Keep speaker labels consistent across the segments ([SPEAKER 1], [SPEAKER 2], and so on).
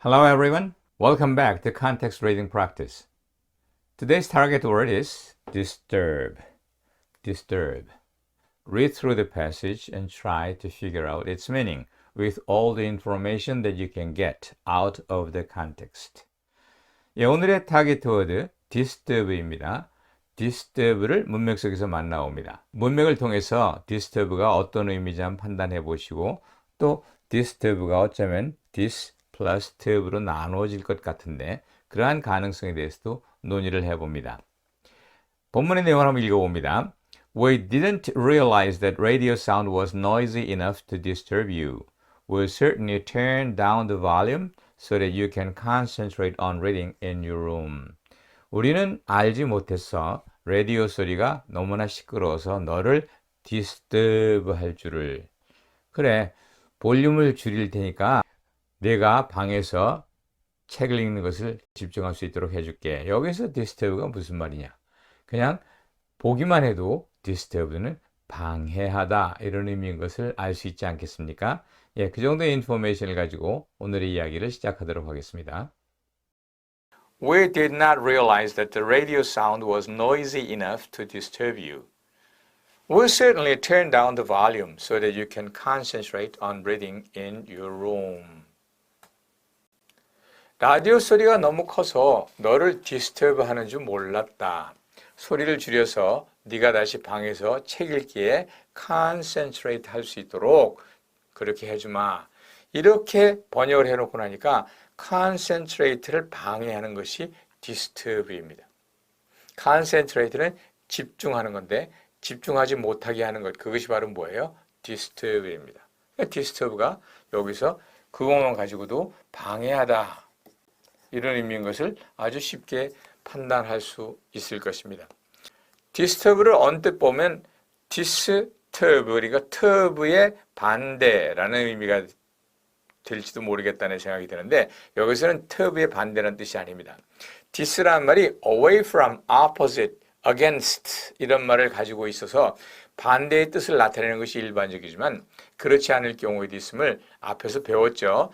[SPEAKER 1] Hello everyone, welcome back to Context Reading Practice. Today's target word is disturb. Disturb. Read through the passage and try to figure out its meaning with all the information that you can get out of the context. 예, 오늘의 타겟 워드 disturb입니다. disturb를 문맥 속에서 만나옵니다. 문맥을 통해서 disturb가 어떤 의미인지 한번 판단해 보시고 또 disturb가 어쩌면 dis 플러스 turb로 나누어질 것 같은데 그러한 가능성에 대해서도 논의를 해봅니다. 본문의 내용을 한번 읽어봅니다. We didn't realize that radio sound was noisy enough to disturb you. We'll certainly turn down the volume so that you can concentrate on reading in your room. 우리는 알지 못했어. 라디오 소리가 너무나 시끄러워서 너를 disturb 할 줄을. 그래, 볼륨을 줄일 테니까 내가 방에서 책을 읽는 것을 집중할 수 있도록 해줄게. 여기서 disturb가 무슨 말이냐? 그냥 보기만 해도 disturb는 방해하다 이런 의미인 것을 알 수 있지 않겠습니까? 예, 그 정도의 인포메이션을 가지고 오늘의 이야기를 시작하도록 하겠습니다. We did not realize that the radio sound was noisy enough to disturb you. We'll certainly turn down the volume so that you can concentrate on reading in your room. 라디오 소리가 너무 커서 너를 디스터브 하는 줄 몰랐다. 소리를 줄여서 네가 다시 방에서 책 읽기에 concentrate 할 수 있도록 그렇게 해주마. 이렇게 번역을 해놓고 나니까 concentrate를 방해하는 것이 disturb입니다. concentrate는 집중하는 건데 집중하지 못하게 하는 것, 그것이 바로 뭐예요? disturb입니다. disturb가 여기서 그것만 가지고도 방해하다. 이런 의미인 것을 아주 쉽게 판단할 수 있을 것입니다. disturb를 언뜻 보면 disturb, 그러니까 turb의 반대라는 의미가 될지도 모르겠다는 생각이 드는데 여기서는 turb의 반대라는 뜻이 아닙니다. dis라는 말이 away from, opposite, against 이런 말을 가지고 있어서 반대의 뜻을 나타내는 것이 일반적이지만 그렇지 않을 경우에도 있음을 앞에서 배웠죠.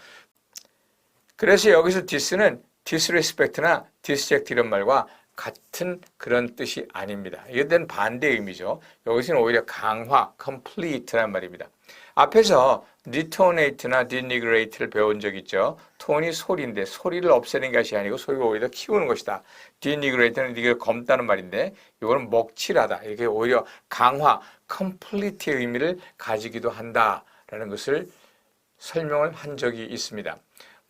[SPEAKER 1] 그래서 여기서 dis는 disrespect나 disrespect 이런 말과 같은 그런 뜻이 아닙니다. 이건 반대의 의미죠. 여기서는 오히려 강화, complete라는 말입니다. 앞에서 detonate나 denigrate를 배운 적 있죠. 톤이 소리인데 소리를 없애는 것이 아니고 소리를 오히려 키우는 것이다. denigrate는 이게 검다는 말인데 이거는 먹칠하다. 이게 오히려 강화, complete의 의미를 가지기도 한다라는 것을 설명을 한 적이 있습니다.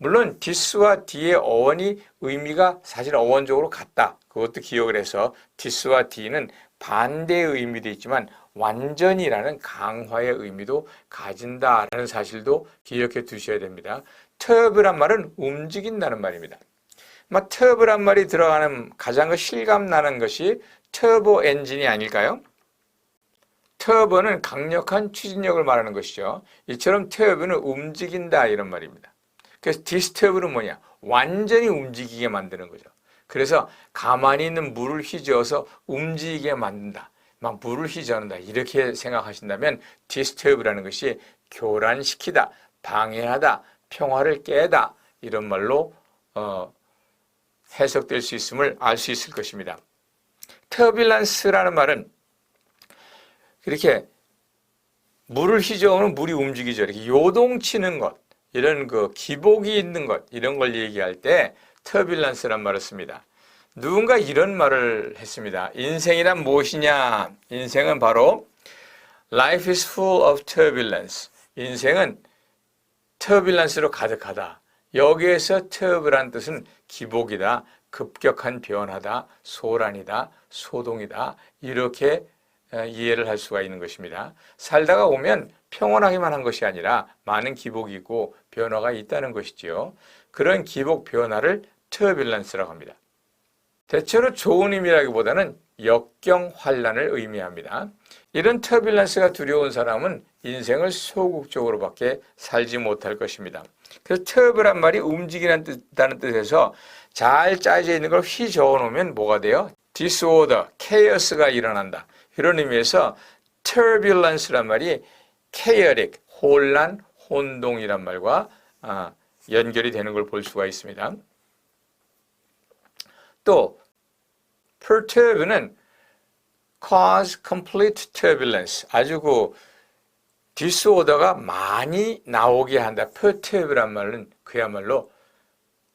[SPEAKER 1] 물론 this와 d의 어원이 의미가 사실 어원적으로 같다. 그것도 기억을 해서 this와 d는 반대의 의미도 있지만 완전이라는 강화의 의미도 가진다라는 사실도 기억해 두셔야 됩니다. turb란 말은 움직인다는 말입니다. turb란 말이 들어가는 가장 실감나는 것이 터보 엔진이 아닐까요? 터보는 강력한 추진력을 말하는 것이죠. 이처럼 터보는 움직인다 이런 말입니다. 그래서 disturb는 뭐냐? 완전히 움직이게 만드는 거죠. 그래서 가만히 있는 물을 휘저어서 움직이게 만든다. 막 물을 휘저는다. 이렇게 생각하신다면 disturb라는 것이 교란시키다, 방해하다, 평화를 깨다 이런 말로 해석될 수 있음을 알 수 있을 것입니다. turbulence라는 말은 이렇게 물을 휘저으면 물이 움직이죠. 이렇게 요동치는 것. 이런 기복이 있는 것, 이런 걸 얘기할 때 turbulence란 말을 씁니다. 누군가 이런 말을 했습니다. 인생이란 무엇이냐? 인생은 바로 Life is full of turbulence. 인생은 turbulence로 가득하다. 여기에서 turb란 뜻은 기복이다, 급격한 변화다, 소란이다, 소동이다. 이렇게 이해를 할 수가 있는 것입니다. 살다가 오면 평온하기만 한 것이 아니라 많은 기복이 있고 변화가 있다는 것이지요. 그런 기복 변화를 turbulence라고 합니다. 대체로 좋은 의미라기보다는 역경환란을 의미합니다. 이런 turbulence가 두려운 사람은 인생을 소극적으로밖에 살지 못할 것입니다. 그래서 turb란 말이 움직이는 뜻에서 잘 짜져 있는 걸 휘저어 놓으면 뭐가 돼요? disorder, chaos가 일어난다. 이런 의미에서 turbulence란 말이 chaotic, 혼란, 혼동이란 말과 연결이 되는 걸 볼 수가 있습니다. 또 perturb는 cause complete turbulence, 아주 그 디스오더가 많이 나오게 한다. perturb란 말은 그야말로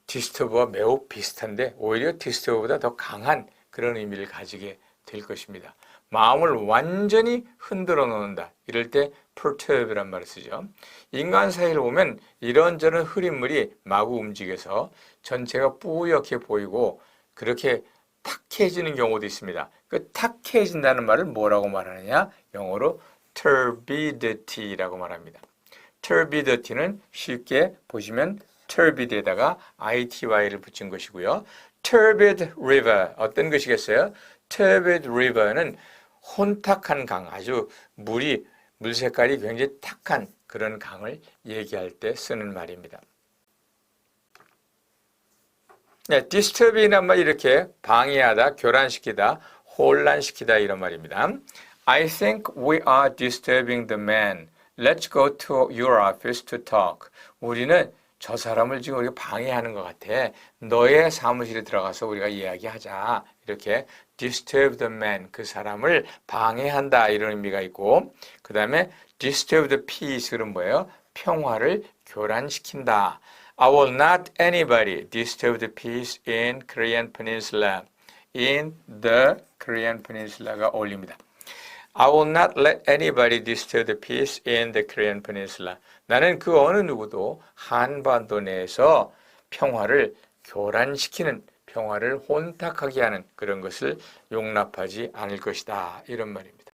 [SPEAKER 1] 디스터브와 매우 비슷한데 오히려 디스터브보다 더 강한 그런 의미를 가지게 될 것입니다. 마음을 완전히 흔들어 놓는다. 이럴 때 perturb란 말을 쓰죠. 인간 사이를 보면 이런저런 흐릿물이 마구 움직여서 전체가 뿌옇게 보이고 그렇게 탁해지는 경우도 있습니다. 그 탁해진다는 말을 뭐라고 말하느냐? 영어로 turbidity라고 말합니다. turbidity는 쉽게 보시면 turbid에다가 ity를 붙인 것이고요. turbid river 어떤 것이겠어요? turbid river는 혼탁한 강, 아주 물 색깔이 굉장히 탁한 그런 강을 얘기할 때 쓰는 말입니다. 네, disturb이란 말 이렇게 방해하다, 교란시키다, 혼란시키다 이런 말입니다. I think we are disturbing the man. Let's go to your office to talk. 우리는 저 사람을 지금 우리가 방해하는 것 같아. 너의 사무실에 들어가서 우리가 이야기하자. 이렇게 disturb the man, 그 사람을 방해한다 이런 의미가 있고, 그 다음에 disturb the peace는 뭐예요? 평화를 교란시킨다. I will not anybody disturb the peace in Korean Peninsula. In the Korean Peninsula가 어울립니다. I will not let anybody disturb the peace in the Korean Peninsula. 나는 그 어느 누구도 한반도 내에서 평화를 교란시키는, 평화를 혼탁하게 하는 그런 것을 용납하지 않을 것이다. 이런 말입니다.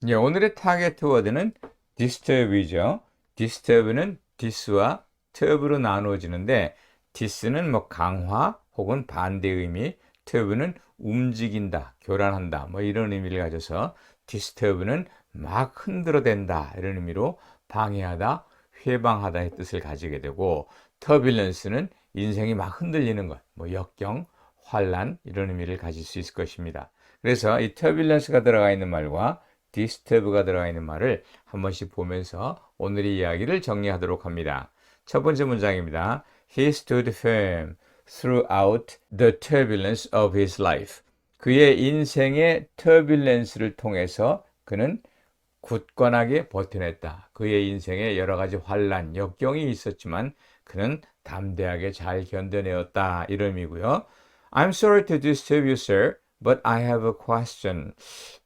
[SPEAKER 1] 네, 오늘의 타겟 워드는 disturb이죠. disturb는 dis와 turb로 나누어지는데 dis는 뭐 강화 혹은 반대 의미, turb는 움직인다, 교란한다 뭐 이런 의미를 가져서 disturb는 막 흔들어댄다 이런 의미로 방해하다, 회방하다의 뜻을 가지게 되고 turbulence는 인생이 막 흔들리는 것, 뭐 역경, 환란 이런 의미를 가질 수 있을 것입니다. 그래서 이 turbulence가 들어가 있는 말과 disturb가 들어가 있는 말을 한 번씩 보면서 오늘의 이야기를 정리하도록 합니다. 첫 번째 문장입니다. He stood firm throughout the turbulence of his life. 그의 인생의 turbulence를 통해서 그는 굳건하게 버텨냈다. 그의 인생에 여러 가지 환란, 역경이 있었지만 그는 담대하게 잘 견뎌내었다. 이런 의미고요. I'm sorry to disturb you, sir, but I have a question.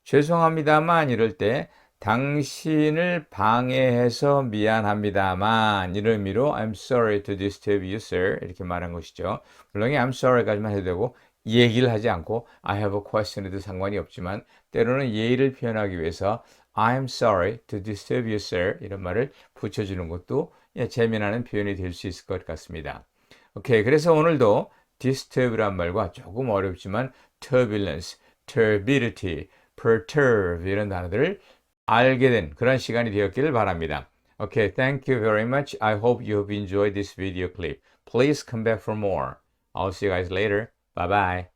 [SPEAKER 1] 죄송합니다만 이럴 때 당신을 방해해서 미안합니다만 이런 의미로 I'm sorry to disturb you, sir 이렇게 말한 것이죠. 물론 I'm sorry까지만 해도 되고 얘기를 하지 않고 I have a question에도 상관이 없지만 때로는 예의를 표현하기 위해서 I'm sorry to disturb you, sir 이런 말을 붙여주는 것도 재미나는 표현이 될 수 있을 것 같습니다. 오케이, 그래서 오늘도 disturb란 말과 조금 어렵지만 turbulence, turbidity, perturb 이런 단어들을 알게 된 그런 시간이 되었기를 바랍니다. Okay, thank you very much. I hope you have enjoyed this video clip. Please come back for more. I'll see you guys later. Bye bye.